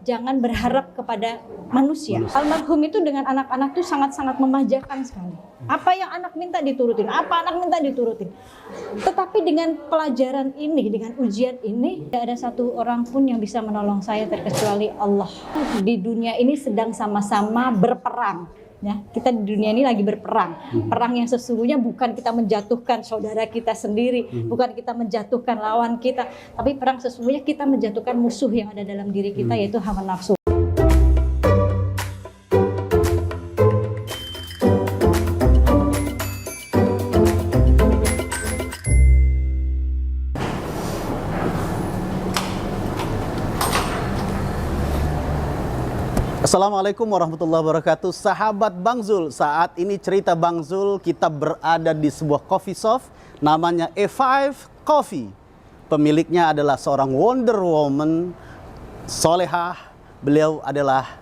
jangan berharap kepada manusia. Almarhum itu dengan anak-anak tuh sangat-sangat memanjakan sekali. Apa yang anak minta diturutin, apa anak minta diturutin. Tetapi dengan pelajaran ini, dengan ujian ini, tidak ada satu orang pun yang bisa menolong saya terkecuali Allah. Di dunia ini sedang sama-sama berperang. Ya, kita di dunia ini lagi berperang. Perang yang sesungguhnya bukan kita menjatuhkan saudara kita sendiri, bukan kita menjatuhkan lawan kita, tapi perang sesungguhnya kita menjatuhkan musuh yang ada dalam diri kita, yaitu hawa nafsu. Assalamualaikum warahmatullahi wabarakatuh. Sahabat Bang Zul, saat ini cerita Bang Zul, kita berada di sebuah coffee shop namanya A5 Coffee. Pemiliknya adalah seorang Wonder Woman solehah. Beliau adalah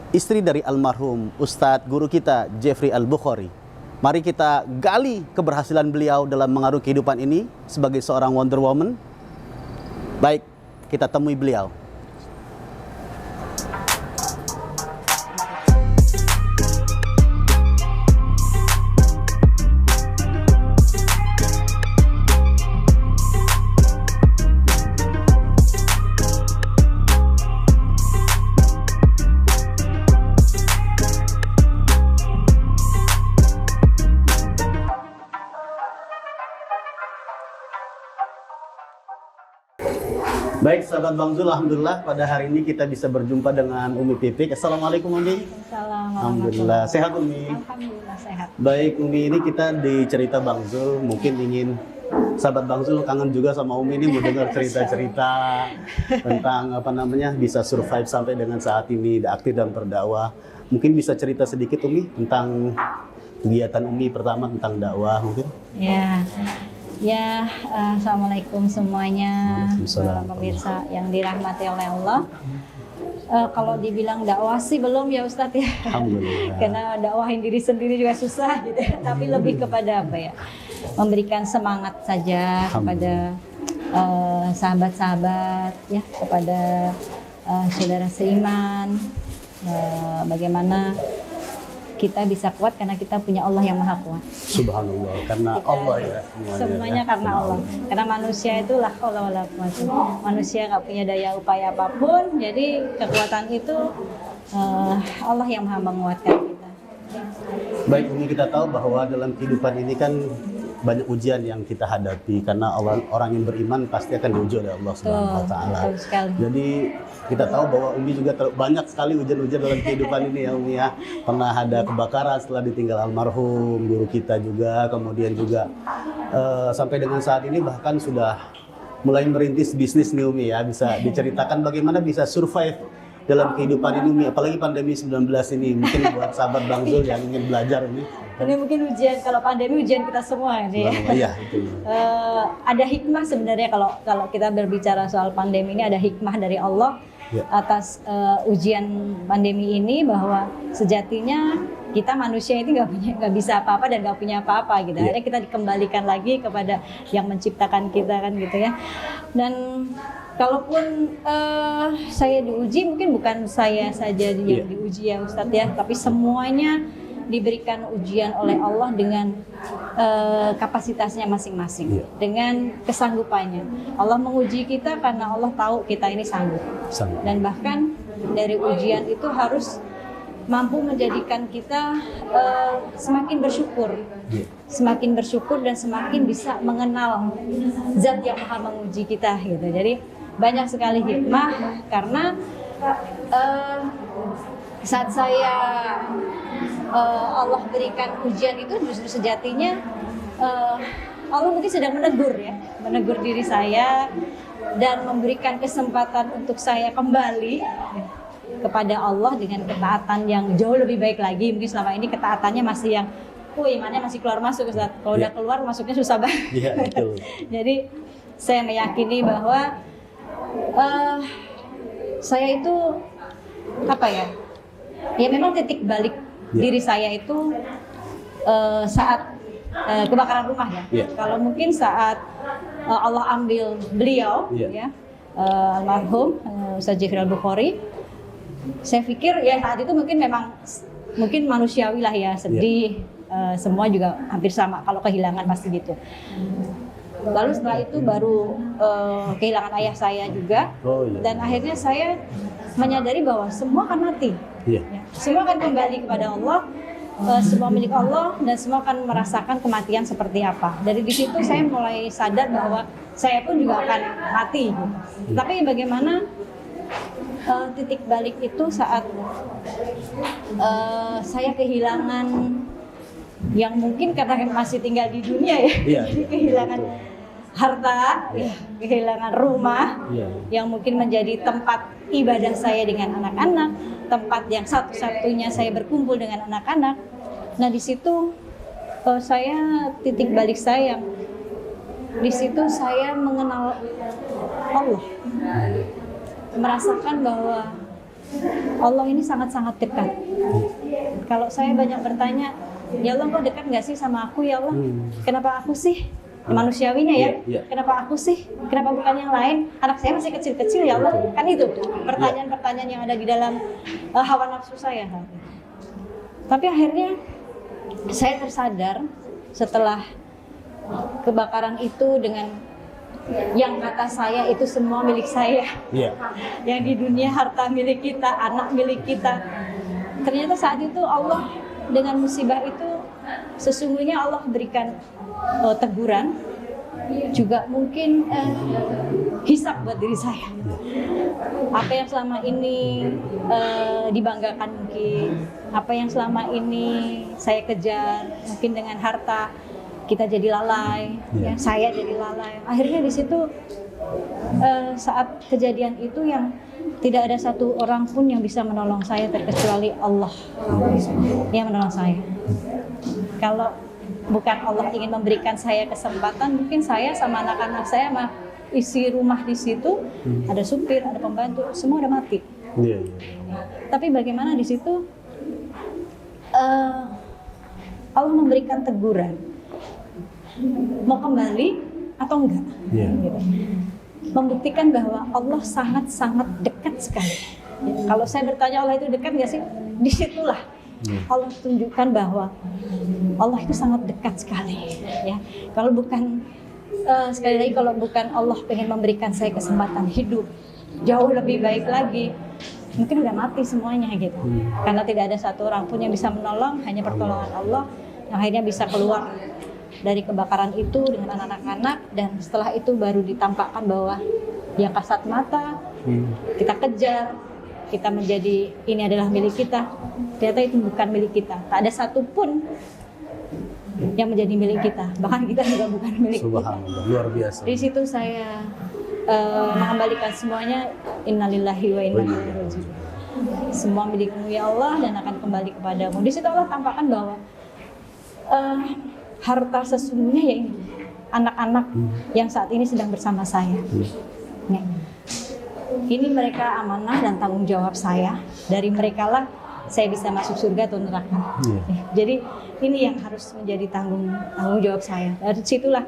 istri dari almarhum Ustadz guru kita Jeffrey Al-Bukhari. Mari kita gali keberhasilan beliau dalam mengarungi kehidupan ini sebagai seorang Wonder Woman. Baik, kita temui beliau. Baik, sahabat Bang Zul, alhamdulillah pada hari ini kita bisa berjumpa dengan Umi Pipik. Assalamualaikum Umi. Alhamdulillah, sehat Umi? Alhamdulillah sehat. Baik Umi, ini kita di cerita Bang Zul, mungkin ingin sahabat Bang Zul kangen juga sama Umi ini, mau dengar cerita-cerita tentang apa namanya bisa survive sampai dengan saat ini aktif dan berdakwah. Mungkin bisa cerita sedikit Umi tentang kegiatan Umi pertama tentang dakwah mungkin? Ya, assalamualaikum semuanya, pemirsa yang dirahmati oleh Allah. Kalau dibilang dakwah sih belum ya Ustadz ya. Alhamdulillah. Karena dakwahin diri sendiri juga susah gitu. Tapi lebih kepada apa ya? Memberikan semangat saja kepada sahabat-sahabat ya, kepada saudara seiman. Bagaimana kita bisa kuat karena kita punya Allah yang Maha Kuat. Subhanallah, karena Allah ya. Semuanya karena Allah. Karena manusia itu la haula wala quwwata. Manusia nggak punya daya upaya apapun, jadi kekuatan itu Allah yang Maha menguatkan kita. Baik, ini kita tahu bahwa dalam kehidupan ini kan banyak ujian yang kita hadapi karena orang yang beriman pasti akan diuji oleh Allah Subhanahu wa taala. Jadi kita tahu bahwa Umi juga banyak sekali ujian-ujian dalam kehidupan ini ya Umi ya. Pernah ada kebakaran setelah ditinggal almarhum guru kita juga, kemudian juga sampai dengan saat ini bahkan sudah mulai merintis bisnis nih Umi ya. Bisa diceritakan bagaimana bisa survive dalam kehidupan ini Umi, apalagi pandemi 19 ini. Mungkin buat sahabat Bang Zul yang ingin belajar ini. Ini mungkin ujian, kalau pandemi ujian kita semua ya. Iya, itu. Ada hikmah sebenarnya kalau kita berbicara soal pandemi ini, ada hikmah dari Allah atas ujian pandemi ini, bahwa sejatinya kita manusia ini nggak bisa apa-apa dan nggak punya apa-apa gitu. Akhirnya kita dikembalikan lagi kepada yang menciptakan kita kan gitu ya. Dan kalaupun saya diuji, mungkin bukan saya saja yang diuji ya Ustadz ya, tapi semuanya diberikan ujian oleh Allah dengan kapasitasnya masing-masing, dengan kesanggupannya. Allah menguji kita karena Allah tahu kita ini sanggup. Dan bahkan dari ujian itu harus mampu menjadikan kita semakin bersyukur, semakin bersyukur dan semakin bisa mengenal Zat yang Maha menguji kita gitu. Jadi banyak sekali hikmah karena saat saya Allah berikan ujian itu justru sejatinya Allah mungkin sedang menegur diri saya dan memberikan kesempatan untuk saya kembali kepada Allah dengan ketaatan yang jauh lebih baik lagi. Mungkin selama ini ketaatannya masih yang imannya masih keluar masuk Ustaz. Kalau udah keluar masuknya susah banget. Jadi saya meyakini bahwa saya itu apa ya? Ya memang titik balik diri saya itu saat kebakaran rumah ya. Kalau mungkin saat Allah ambil beliau ya, almarhum Ustadz Jeffrey Al-Bukhari, saya pikir ya saat itu mungkin manusiawi lah ya, sedih. Semua juga hampir sama kalau kehilangan pasti gitu. Lalu setelah itu baru kehilangan ayah saya juga. Dan akhirnya saya menyadari bahwa semua akan mati. Ya, semua akan kembali kepada Allah. Semua milik Allah dan semua akan merasakan kematian seperti apa. Dari di situ saya mulai sadar bahwa saya pun juga akan mati. Tapi bagaimana titik balik itu saat saya kehilangan yang mungkin karena masih tinggal di dunia ya, jadi kehilangan harta, kehilangan rumah yang mungkin menjadi tempat ibadah saya dengan anak-anak, tempat yang satu-satunya saya berkumpul dengan anak-anak. Nah di situ saya titik balik saya, di situ saya mengenal Allah, merasakan bahwa Allah ini sangat-sangat dekat. Kalau saya banyak bertanya, ya Allah kok dekat nggak sih sama aku ya Allah? Kenapa aku sih? Manusiawinya ya, kenapa aku sih? Kenapa bukan yang lain? Anak saya masih kecil-kecil ya Allah. Kan itu pertanyaan-pertanyaan yang ada di dalam hawa nafsu saya. Tapi akhirnya saya tersadar setelah kebakaran itu dengan yang kata saya itu semua milik saya. Yang di dunia harta milik kita, anak milik kita. Ternyata saat itu Allah dengan musibah itu sesungguhnya Allah berikan teguran, juga mungkin hisab buat diri saya. Apa yang selama ini dibanggakan mungkin, apa yang selama ini saya kejar, mungkin dengan harta kita jadi lalai, ya, saya jadi lalai. Akhirnya di situ saat kejadian itu yang tidak ada satu orang pun yang bisa menolong saya terkecuali Allah yang menolong saya. Kalau bukan Allah ingin memberikan saya kesempatan, mungkin saya sama anak-anak saya sama isi rumah di situ, ada supir, ada pembantu, semua udah mati. Tapi bagaimana di situ Allah memberikan teguran, mau kembali atau enggak? Gitu. Membuktikan bahwa Allah sangat-sangat dekat sekali. Kalau saya bertanya Allah itu dekat nggak sih? Disitulah Allah tunjukkan bahwa Allah itu sangat dekat sekali. Ya, kalau bukan sekali lagi kalau bukan Allah pengen memberikan saya kesempatan hidup jauh lebih baik lagi, mungkin udah mati semuanya gitu. Karena tidak ada satu orang pun yang bisa menolong, hanya pertolongan Allah yang akhirnya bisa keluar dari kebakaran itu dengan anak-anak. Dan setelah itu baru ditampakkan bahwa yang kasat mata kita kejar, kita menjadi ini adalah milik kita, ternyata itu bukan milik kita. Tak ada satupun yang menjadi milik kita, bahkan kita juga bukan milik kita. Luar biasa. Di situ saya mengembalikan semuanya, innalillahi wa inna ilaihi raji'un. Semua milikmu ya Allah dan akan kembali kepadamu. Di situ Allah tampakkan bahwa harta sesungguhnya ya ini anak-anak yang saat ini sedang bersama saya. Nih. Ini mereka amanah dan tanggung jawab saya. Dari mereka lah saya bisa masuk surga atau neraka. Jadi ini yang harus menjadi tanggung jawab saya. Dari situlah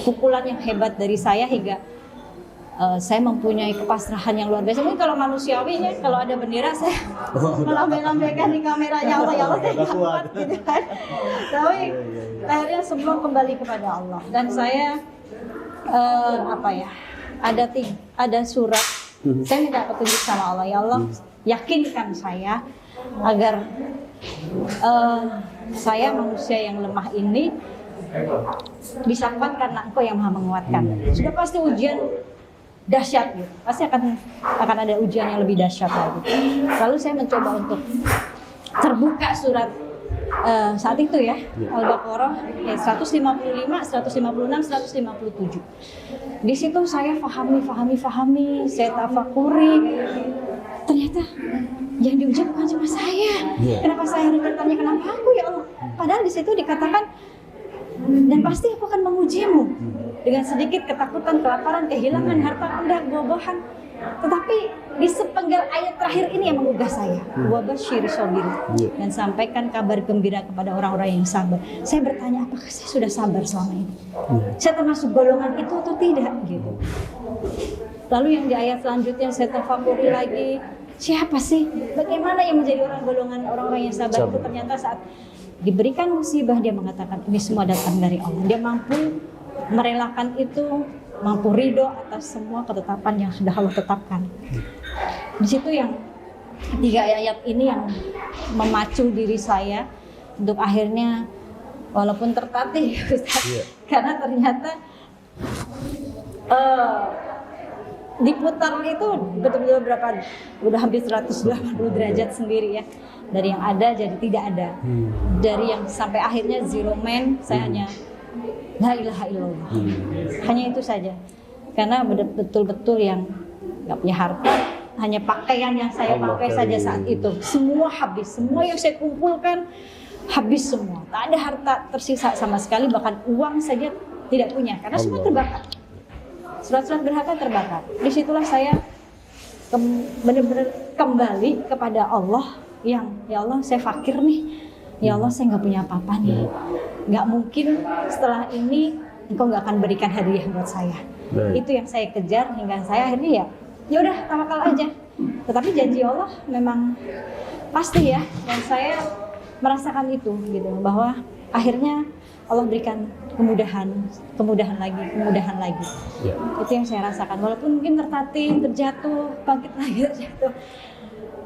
pukulan yang hebat dari saya hingga saya mempunyai kepasrahan yang luar biasa. Mungkin kalau manusiawinya, kalau ada bendera saya melambai-lambaikan di kameranya Allah, ya Allah saya kuat gitu kan. Tapi akhirnya semua kembali kepada Allah. Dan saya ada surat. Saya minta petunjuk sama Allah, ya Allah yakinkan saya agar saya manusia yang lemah ini bisa kuat karena Engkau yang Maha menguatkan. Sudah pasti ujian dahsyat gitu. Pasti akan ada ujian yang lebih dahsyat lagi. Lalu saya mencoba untuk terbuka surat saat itu ya, Al-Baqarah 155, 156, 157. Di situ saya fahami, saya tafakuri. Ternyata yang diuji bukan cuma saya. Kenapa saya harus bertanya kenapa aku ya Allah? Padahal di situ dikatakan dan pasti aku akan mengujimu dengan sedikit ketakutan, kelaparan, kehilangan harta benda, buah-buahan. Tetapi di sepenggal ayat terakhir ini yang menggugah saya, wabasyir sabir, dan sampaikan kabar gembira kepada orang-orang yang sabar. Saya bertanya, apakah saya sudah sabar selama ini? Saya termasuk golongan itu atau tidak? Gitu. Lalu yang di ayat selanjutnya saya tafakuri lagi, siapa sih? Bagaimana yang menjadi golongan orang-orang yang sabar itu? Ternyata saat diberikan musibah dia mengatakan ini semua datang dari Allah. Dia mampu merelakan itu, mampu ridho atas semua ketetapan yang sudah Allah tetapkan. Di situ yang 3 ayat ini yang memacu diri saya untuk akhirnya walaupun tertatih karena ternyata diputar itu betul-betul berapa, udah hampir 180 derajat sendiri ya, dari yang ada jadi tidak ada, dari yang sampai akhirnya zero man, saya hanya la ilaha illallah, hanya itu saja, karena betul-betul yang nggak punya harta, hanya pakaian yang saya pakai saja saat itu, semua habis, semua yang saya kumpulkan habis semua, tak ada harta tersisa sama sekali, bahkan uang saja tidak punya, karena semua terbakar. Surat-surat berharga terbakar. Disitulah saya benar-benar kembali kepada Allah yang, ya Allah saya fakir nih, ya Allah saya nggak punya apa-apa nih, nggak mungkin setelah ini Engkau nggak akan berikan hadiah buat saya. Itu yang saya kejar hingga saya akhirnya ya udah tawakal aja. Tetapi janji Allah memang pasti ya, dan saya merasakan itu gitu, bahwa akhirnya Allah berikan kemudahan lagi. Ya. Itu yang saya rasakan. Walaupun mungkin tertatih, terjatuh, bangkit lagi terjatuh.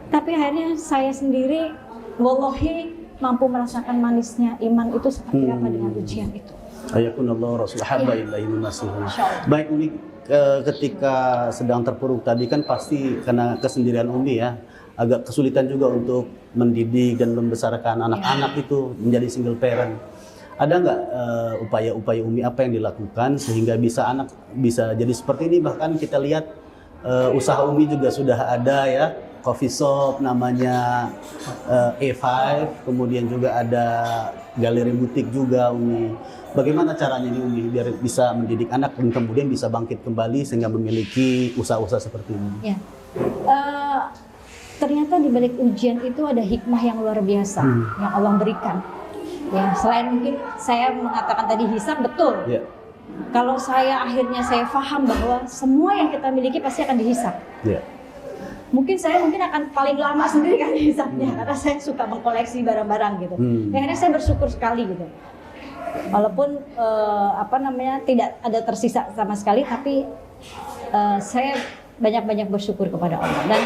Tapi akhirnya saya sendiri, wallahi mampu merasakan manisnya iman itu seperti apa dengan ujian itu. Ayakunallah Rasul hamba ilahi nasihu. Baik Umi, ketika sedang terpuruk tadi kan pasti karena kesendirian Umi ya, agak kesulitan juga untuk mendidik dan membesarkan anak-anak itu menjadi single parent. Ada nggak upaya-upaya Umi apa yang dilakukan sehingga anak bisa jadi seperti ini? Bahkan kita lihat usaha Umi juga sudah ada ya, coffee shop namanya E5, kemudian juga ada galeri butik juga Umi. Bagaimana caranya nih Umi biar bisa mendidik anak dan kemudian bisa bangkit kembali sehingga memiliki usaha-usaha seperti ini? Ya. Ternyata di balik ujian itu ada hikmah yang luar biasa yang Allah berikan. Ya, selain mungkin saya mengatakan tadi hisab, betul. Yeah. Kalau saya akhirnya paham bahwa semua yang kita miliki pasti akan dihisab. Yeah. Mungkin saya akan paling lama sendiri kan hisabnya, karena saya suka mengkoleksi barang-barang gitu. Akhirnya saya bersyukur sekali gitu. Walaupun tidak ada tersisa sama sekali, tapi saya banyak-banyak bersyukur kepada Allah. Dan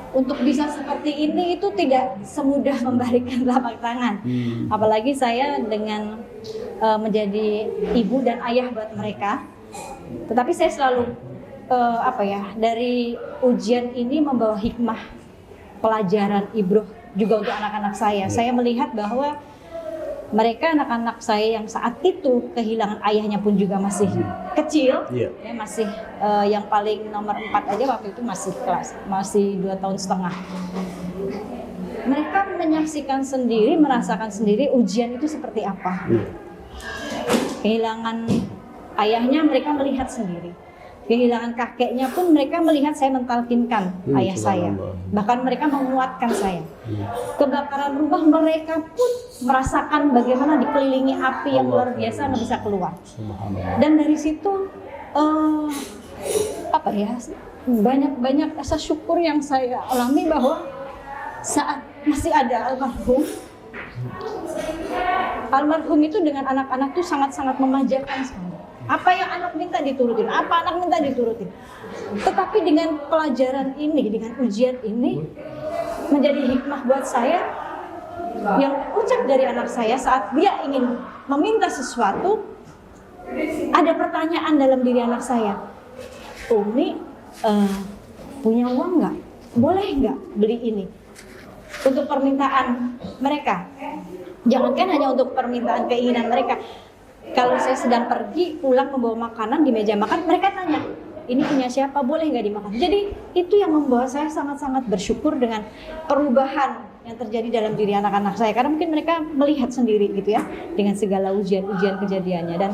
untuk bisa seperti ini itu tidak semudah membalikan telapak tangan. Apalagi saya dengan menjadi ibu dan ayah buat mereka. Tetapi saya selalu dari ujian ini membawa hikmah, pelajaran, ibroh juga untuk anak-anak saya. Saya melihat bahwa mereka anak-anak saya yang saat itu kehilangan ayahnya pun juga masih kecil, ya, masih yang paling nomor 4 aja waktu itu masih 2 tahun setengah. Mereka menyaksikan sendiri, merasakan sendiri ujian itu seperti apa. Kehilangan ayahnya mereka melihat sendiri. Kehilangan kakeknya pun mereka melihat saya mentalkinkan ayah saya. Bahkan mereka menguatkan saya. Kebakaran rumah mereka pun merasakan bagaimana dikelilingi api yang luar biasa nggak bisa keluar. Dan dari situ banyak rasa syukur yang saya alami bahwa saat masih ada almarhum itu dengan anak-anak tuh sangat-sangat memanjakan sekali. Apa yang anak minta diturutin, apa anak minta diturutin. Tetapi dengan pelajaran ini, dengan ujian ini, menjadi hikmah buat saya yang ucap dari anak saya saat dia ingin meminta sesuatu, ada pertanyaan dalam diri anak saya. Umi, punya uang nggak? Boleh nggak beli ini? Untuk permintaan mereka. Jangankan hanya untuk permintaan keinginan mereka. Kalau saya sedang pergi, pulang membawa makanan di meja makan, mereka tanya, ini punya siapa, boleh nggak dimakan? Jadi itu yang membawa saya sangat-sangat bersyukur dengan perubahan yang terjadi dalam diri anak-anak saya. Karena mungkin mereka melihat sendiri gitu ya, dengan segala ujian-ujian kejadiannya. Dan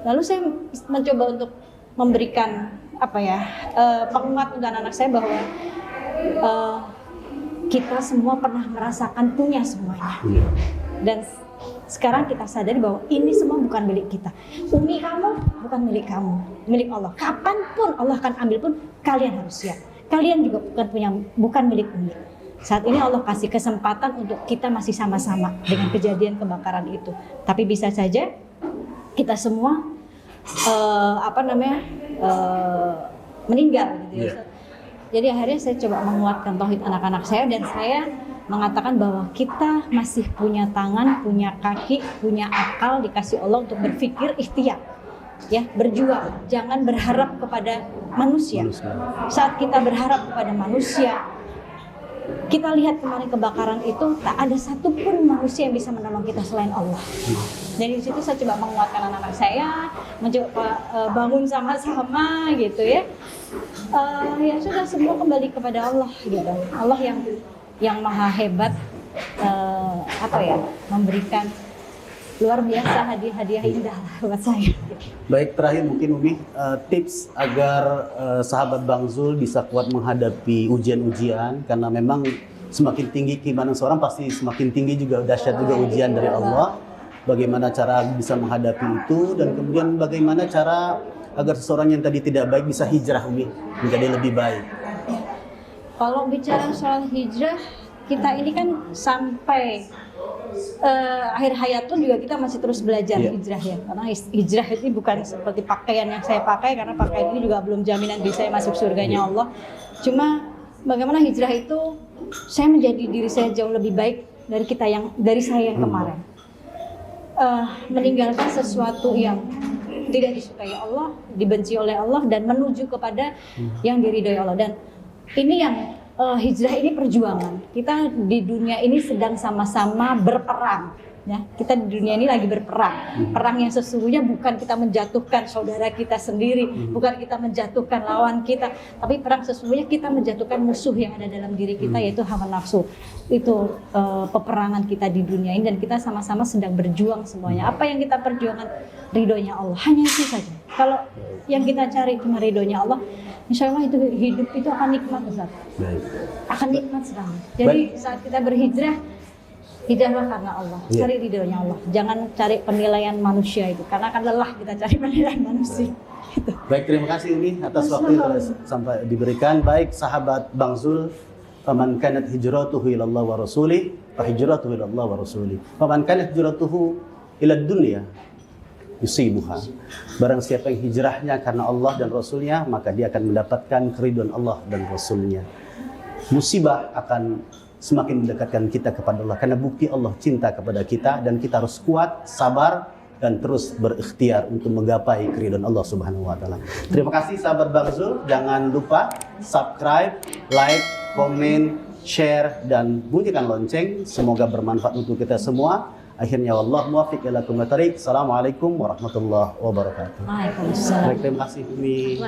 lalu saya mencoba untuk memberikan penguat untuk anak-anak saya bahwa kita semua pernah merasakan punya semuanya. Dan Sekarang kita sadari bahwa ini semua bukan milik kita. Umi kamu bukan milik kamu, milik Allah. Kapanpun Allah akan ambil pun kalian harus siap. Kalian juga bukan milik Umi. Saat ini Allah kasih kesempatan untuk kita masih sama-sama dengan kejadian kebakaran itu. Tapi bisa saja kita semua meninggal gitu ya. Jadi akhirnya saya coba menguatkan tauhid anak-anak saya, dan saya mengatakan bahwa kita masih punya tangan, punya kaki, punya akal dikasih Allah untuk berpikir, ikhtiar, ya, berjuang. Jangan berharap kepada manusia. Saat kita berharap kepada manusia, kita lihat kemarin kebakaran itu tak ada satupun manusia yang bisa menolong kita selain Allah. Dari situ saya coba menguatkan anak-anak saya, mencoba bangun sama-sama gitu ya. Ya sudah, semua kembali kepada Allah gitu. Allah yang maha hebat, memberikan luar biasa hadiah-hadiah indah buat saya. Baik, terakhir mungkin Umi, tips agar sahabat Bang Zul bisa kuat menghadapi ujian-ujian, karena memang semakin tinggi keimanan seorang pasti semakin tinggi juga dahsyat juga ujian dari Allah. Bagaimana cara bisa menghadapi itu, dan kemudian bagaimana cara agar seseorang yang tadi tidak baik bisa hijrah Umi menjadi lebih baik. Kalau bicara soal hijrah, kita ini kan sampai akhir hayat pun juga kita masih terus belajar hijrah ya. Karena hijrah itu bukan seperti pakaian yang saya pakai, karena pakaian ini juga belum jaminan bisa masuk surganya Allah. Cuma bagaimana hijrah itu saya menjadi diri saya jauh lebih baik dari saya yang kemarin. Meninggalkan sesuatu yang tidak disukai Allah, dibenci oleh Allah, dan menuju kepada yang diridhoi Allah. Dan ini yang hijrah ini perjuangan. Kita di dunia ini sedang sama-sama berperang. Ya, kita di dunia ini lagi berperang. Perang yang sesungguhnya bukan kita menjatuhkan saudara kita sendiri, bukan kita menjatuhkan lawan kita, tapi perang sesungguhnya kita menjatuhkan musuh yang ada dalam diri kita, yaitu hawa nafsu. Itu peperangan kita di dunia ini, dan kita sama-sama sedang berjuang semuanya. Apa yang kita perjuangkan? Ridhonya Allah. Hanya itu saja. Kalau yang kita cari cuma ridhonya Allah, insya Allah itu hidup itu akan nikmat, Ustaz. Akan nikmat sekali. Jadi saat kita berhijrah, hijrahlah karena Allah, cari ridhonya Allah. Jangan cari penilaian manusia itu, karena akan lelah kita cari penilaian manusia. Gitu. Baik, terima kasih Umi atas waktu yang sampai diberikan. Baik, sahabat Bang Zul, faman kanat hijratuhu ila Allah wa rasulih, fa hijratuhu ila Allah wa rasulih. Faman kanat hijratuhu ila dunya yusibuha. Barang siapa yang hijrahnya karena Allah dan Rasulnya, maka dia akan mendapatkan keridhaan Allah dan Rasulnya. Musibah akan semakin mendekatkan kita kepada Allah, karena bukti Allah cinta kepada kita, dan kita harus kuat, sabar, dan terus berikhtiar untuk menggapai keridhaan Allah Subhanahu wa taala. Terima kasih sahabat Bang Zul. Jangan lupa subscribe, like, komen, share, dan bunyikan lonceng. Semoga bermanfaat untuk kita semua. Akhirnya wallahu muwaffiq ila aqwamit thariq. Assalamualaikum warahmatullahi wabarakatuh. Waalaikumsalam. Baik, terima kasih Umi.